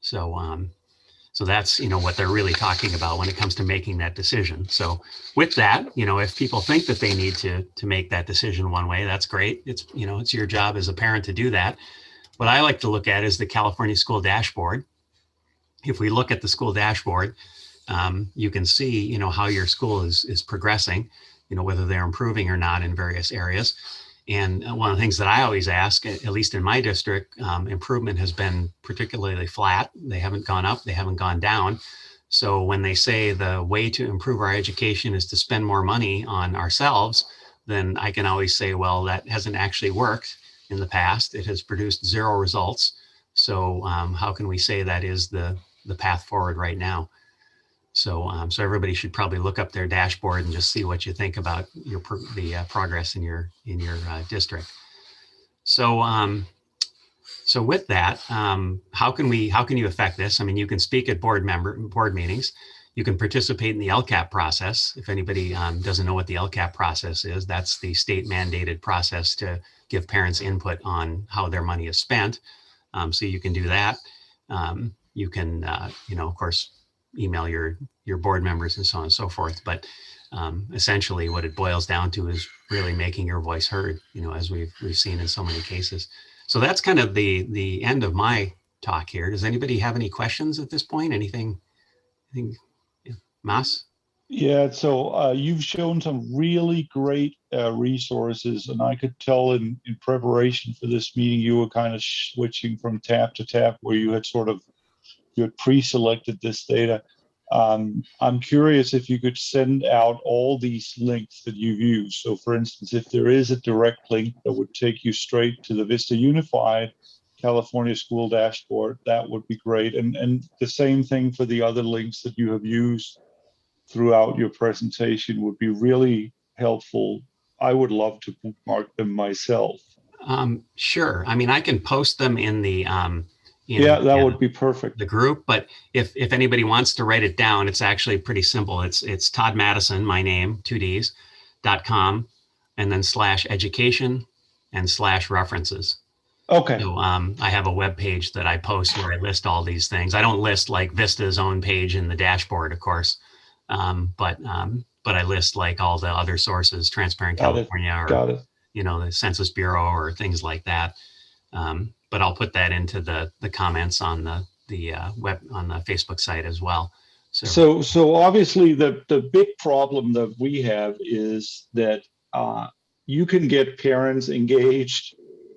So, so that's, you know, what they're really talking about when it comes to making that decision. So with that, you know, if people think that they need to make that decision one way, that's great. It's, you know, it's your job as a parent to do that. What I like to look at is the California School Dashboard. If we look at the school dashboard, you can see, you know, how your school is progressing, you know, whether they're improving or not in various areas. And one of the things that I always ask, at least in my district, improvement has been particularly flat. They haven't gone up, they haven't gone down. So when they say the way to improve our education is to spend more money on ourselves, then I can always say, well, that hasn't actually worked in the past. It has produced 0 results. So how can we say that is the path forward right now? So, so everybody should probably look up their dashboard and just see what you think about the progress in your district. So, so with that, how can you affect this? I mean, you can speak at board meetings. You can participate in the LCAP process. If anybody doesn't know what the LCAP process is, that's the state mandated process to give parents input on how their money is spent. So you can do that. You can, you know, of course, email your board members and so on and so forth. But essentially what it boils down to is really making your voice heard, you know, as we've seen in so many cases. So that's kind of the end of my talk here. Does anybody have any questions at this point? Anything, yeah. Mas? Yeah, so you've shown some really great resources, and I could tell in preparation for this meeting, you were kind of switching from tab to tab where you had pre-selected this data. I'm curious if you could send out all these links that you've used. So for instance, if there is a direct link that would take you straight to the Vista Unified California School Dashboard, that would be great. And the same thing for the other links that you have used throughout your presentation would be really helpful. I would love to bookmark them myself. Sure. I mean, I can post them in the Yeah, that would be perfect. the group, but if anybody wants to write it down, it's actually pretty simple. It's Todd Madison, my name, 2Ds.com, and then /education and /references. Okay. So I have a web page that I post where I list all these things. I don't list like Vista's own page in the dashboard, of course, but I list like all the other sources, Transparent California, or the Census Bureau, or things like that. But I'll put that into the comments on the web, on the Facebook site as well. So obviously the big problem that we have is that you can get parents engaged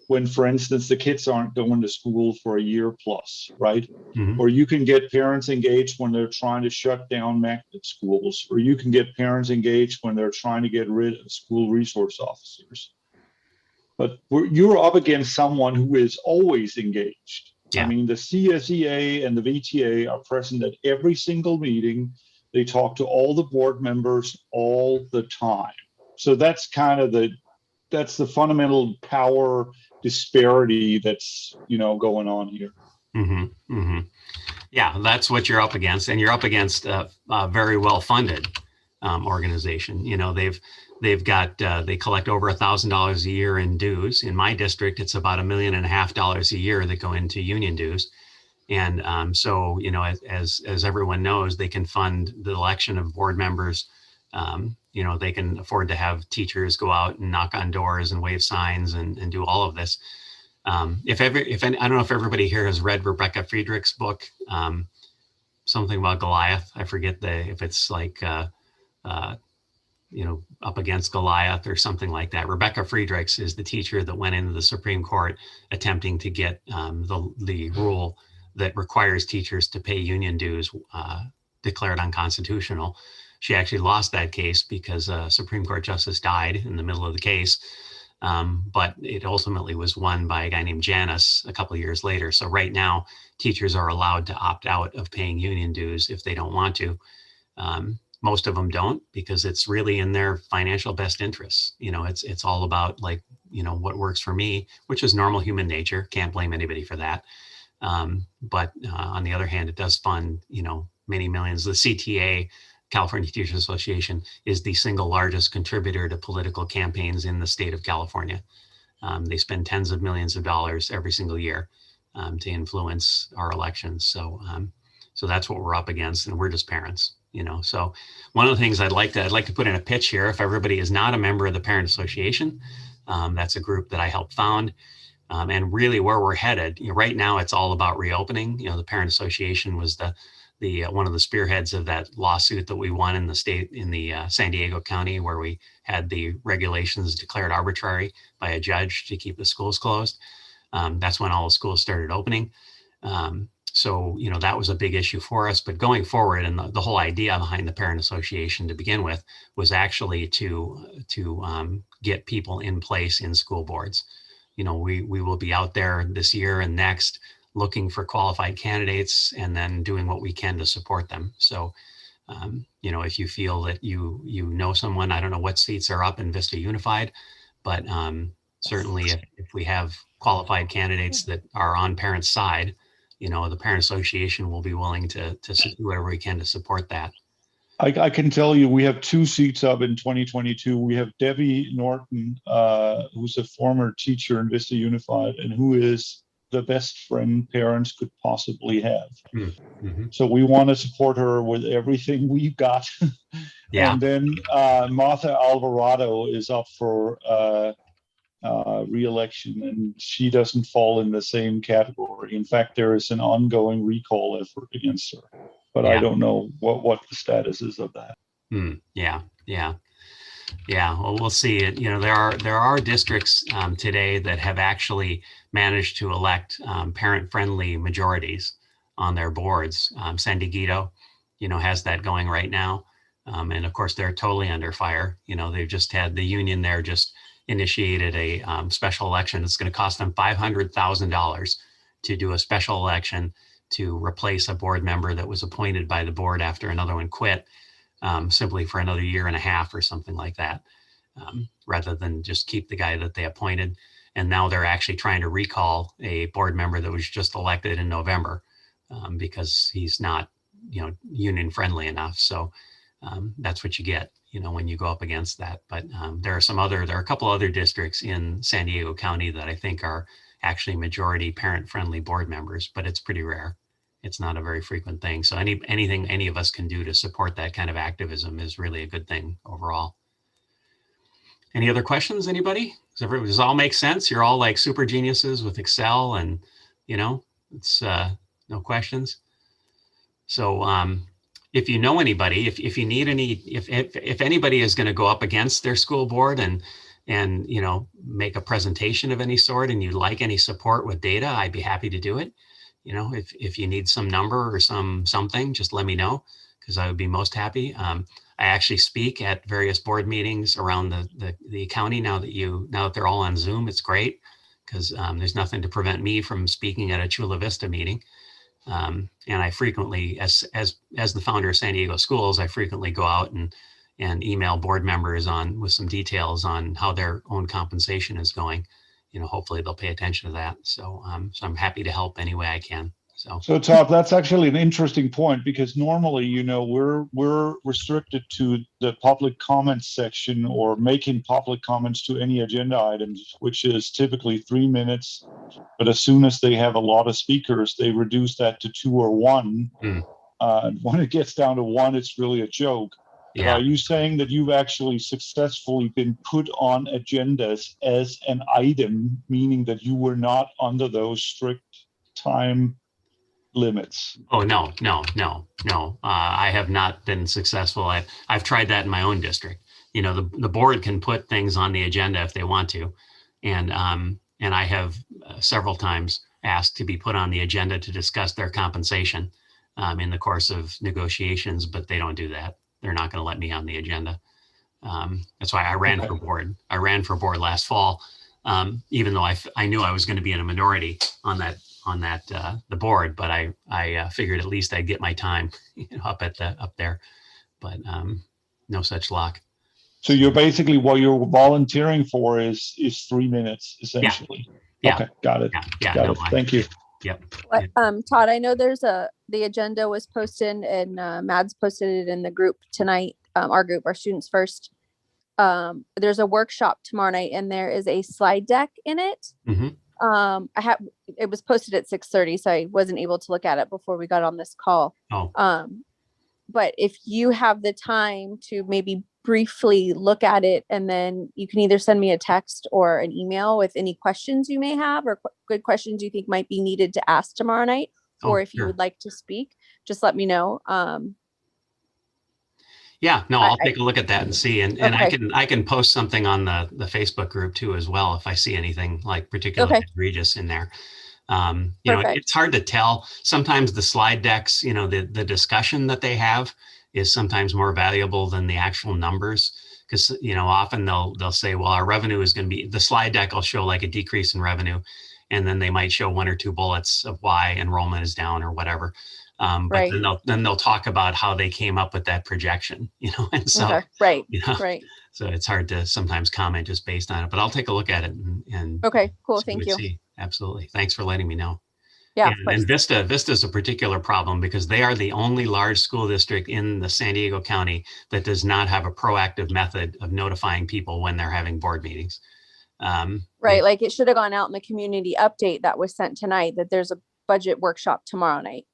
when, for instance, the kids aren't going to school for a year plus, right? Mm-hmm. Or you can get parents engaged when they're trying to shut down magnet schools, or you can get parents engaged when they're trying to get rid of school resource officers. But you're up against someone who is always engaged. Yeah. I mean, the CSEA and the VTA are present at every single meeting. They talk to all the board members all the time. So that's kind of that's the fundamental power disparity that's going on here. Mm-hmm. Mm-hmm. Yeah, that's what you're up against, and you're up against a very well-funded organization. They've got they collect over $1,000 a year in dues. In my district, it's about $1.5 million a year that go into union dues, and so as everyone knows, they can fund the election of board members. They can afford to have teachers go out and knock on doors and wave signs and do all of this. I don't know if everybody here has read Rebecca Friedrich's book, something about Goliath. I forget if it's like, up against Goliath or something like that. Rebecca Friedrichs is the teacher that went into the Supreme Court attempting to get the rule that requires teachers to pay union dues declared unconstitutional. She actually lost that case because a Supreme Court justice died in the middle of the case. But it ultimately was won by a guy named Janus a couple of years later. So right now, teachers are allowed to opt out of paying union dues if they don't want to. Most of them don't, because it's really in their financial best interests. It's all about what works for me, which is normal human nature. Can't blame anybody for that. But on the other hand, it does fund, many millions. The CTA, California Teachers Association, is the single largest contributor to political campaigns in the state of California. They spend tens of millions of dollars every single year to influence our elections. So that's what we're up against, and we're just parents. So one of the things I'd like to put in a pitch here, if everybody is not a member of the Parent Association, that's a group that I helped found. And really where we're headed, right now, it's all about reopening. The Parent Association was the one of the spearheads of that lawsuit that we won in the state, in the San Diego County, where we had the regulations declared arbitrary by a judge to keep the schools closed. That's when all the schools started opening. So that was a big issue for us. But going forward, and the whole idea behind the Parent Association to begin with was actually to get people in place in school boards. We will be out there this year and next looking for qualified candidates and then doing what we can to support them. So, if you feel that you know someone, I don't know what seats are up in Vista Unified, but certainly if we have qualified candidates that are on parents' side, the Parent Association will be willing to do whatever we can to support that. I can tell you we have 2 seats up in 2022. We have Debbie Norton, who's a former teacher in Vista Unified and who is the best friend parents could possibly have. Mm-hmm. So we want to support her with everything we've got. Yeah. And then Martha Alvarado is up for re-election, and she doesn't fall in the same category. In fact, there is an ongoing recall effort against her, but yeah. I don't know what the status is of that. Yeah, yeah. Yeah, well, we'll see. There are districts today that have actually managed to elect parent-friendly majorities on their boards. San Diego, has that going right now, and of course they're totally under fire. They've just had the union there just initiated a special election. It's going to cost them $500,000 to do a special election to replace a board member that was appointed by the board after another one quit. Simply for another year and a half or something like that, rather than just keep the guy that they appointed. And now they're actually trying to recall a board member that was just elected in November because he's not, union friendly enough. So that's what you get, when you go up against that. But there are a couple other districts in San Diego County that I think are actually majority parent friendly board members, but it's pretty rare. It's not a very frequent thing. So anything any of us can do to support that kind of activism is really a good thing overall. Any other questions, anybody? Does it all make sense? You're all like super geniuses with Excel and, it's no questions. So if you know anybody, if you need if anybody is going to go up against their school board and make a presentation of any sort and you'd like any support with data, I'd be happy to do it. If you need some number or something, just let me know, because I would be most happy. I actually speak at various board meetings around the county now that they're all on Zoom. It's great because there's nothing to prevent me from speaking at a Chula Vista meeting. And I frequently, as the founder of San Diego Schools, I frequently go out and email board members with some details on how their own compensation is going. Hopefully they'll pay attention to that. So I'm happy to help any way I can. So Todd, that's actually an interesting point, because normally, we're restricted to the public comments section or making public comments to any agenda items, which is typically 3 minutes. But as soon as they have a lot of speakers, they reduce that to 2 or 1. When it gets down to 1, it's really a joke. Yeah. Are you saying that you've actually successfully been put on agendas as an item, meaning that you were not under those strict time limits? Oh, no. I have not been successful. I've tried that in my own district. The board can put things on the agenda if they want to. And I have several times asked to be put on the agenda to discuss their compensation in the course of negotiations, but they don't do that. They're not going to let me on the agenda. That's why I ran for board. I ran for board last fall, even though I knew I was going to be in a minority on the board, but I figured at least I'd get my time up there, but no such luck. So you're basically, what you're volunteering for is 3 minutes essentially. Yeah. Okay, got it. Yeah. Got it. Thank you. Yep. Todd, I know the agenda was posted and Mads posted it in the group tonight. Our group, our Students First. There's a workshop tomorrow night, and there is a slide deck in it. Mm-hmm. It was posted at 6:30, so I wasn't able to look at it before we got on this call. Oh. But if you have the time to maybe briefly look at it, and then you can either send me a text or an email with any questions you may have, or good questions you think might be needed to ask tomorrow night, or if you would like to speak, just let me know. Yeah, no, I'll take a look at that and see, and Okay. I can post something on the Facebook group too as well if I see anything like particularly egregious in there. It's hard to tell. Sometimes the slide decks, the discussion that they have is sometimes more valuable than the actual numbers, because often they'll say, well, our revenue is going to be, the slide deck will show like a decrease in revenue, and then they might show 1 or 2 bullets of why enrollment is down or whatever. But then they'll talk about how they came up with that projection, and so right. So it's hard to sometimes comment just based on it, but I'll take a look at it and okay, cool. Thank you. See. Absolutely. Thanks for letting me know. Yeah. And Vista is a particular problem because they are the only large school district in the San Diego County that does not have a proactive method of notifying people when they're having board meetings. Right. Like it should have gone out in the community update that was sent tonight that there's a budget workshop tomorrow night.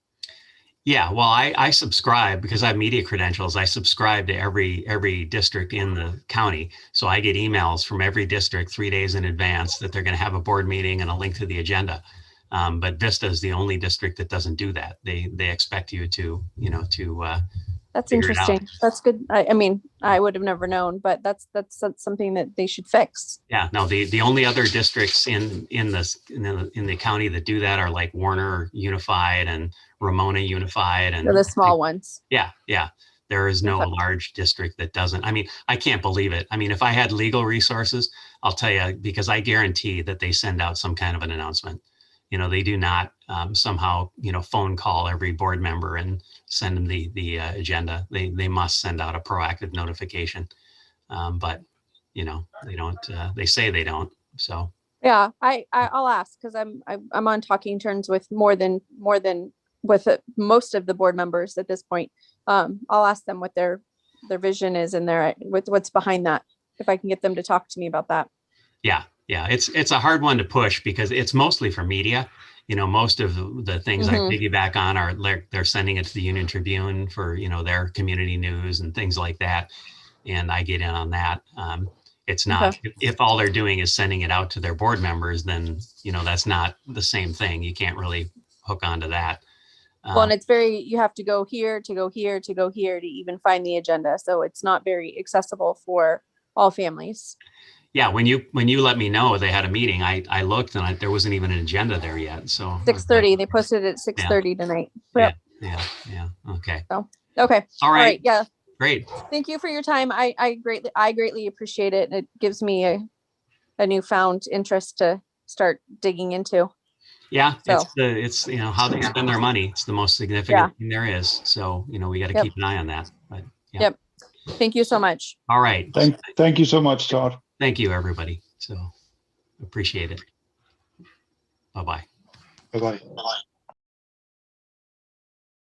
Yeah, well, I subscribe because I have media credentials. I subscribe to every district in the county. So I get emails from every district 3 days in advance that they're going to have a board meeting and a link to the agenda. But Vista is the only district that doesn't do that. They expect you to That's figure it out. interesting. That's good. I mean, I would have never known, but that's something that they should fix. Yeah, no, the only other districts in the county that do that are like Warner Unified and Ramona Unified, and They're the small ones. yeah. There is no Okay. large district that doesn't. I mean, I can't believe it. I mean, if I had legal resources, I'll tell you, because I guarantee that they send out some kind of an announcement. You know, they do not somehow, phone call every board member and send them the agenda. They must send out a proactive notification. But, they don't, they say they don't. So. Yeah, I'll ask, because I'm on talking terms with more than with most of the board members at this point. I'll ask them what their vision is and with what's behind that, if I can get them to talk to me about that. Yeah. It's a hard one to push because it's mostly for media. Most of the things I piggyback on are they're sending it to the Union Tribune for, their community news and things like that. And I get in on that. It's not, if all they're doing is sending it out to their board members, then, that's not the same thing. You can't really hook onto that. Well, and it's you have to go here, to go here, to go here to even find the agenda. So it's not very accessible for all families. Yeah, when you let me know they had a meeting, I looked and there wasn't even an agenda there yet. So 6:30, they posted it at 6:30 tonight. Yep. Yeah. Okay. So, okay. All right. Yeah. Great. Thank you for your time. I greatly appreciate it. It gives me a newfound interest to start digging into. Yeah, So. it's how they spend their money. It's the most significant thing there is. So, we got to keep an eye on that. But yeah. Yep. Thank you so much. All right. Thank you so much, Todd. Thank you, everybody. So appreciate it. Bye-bye. Bye-bye.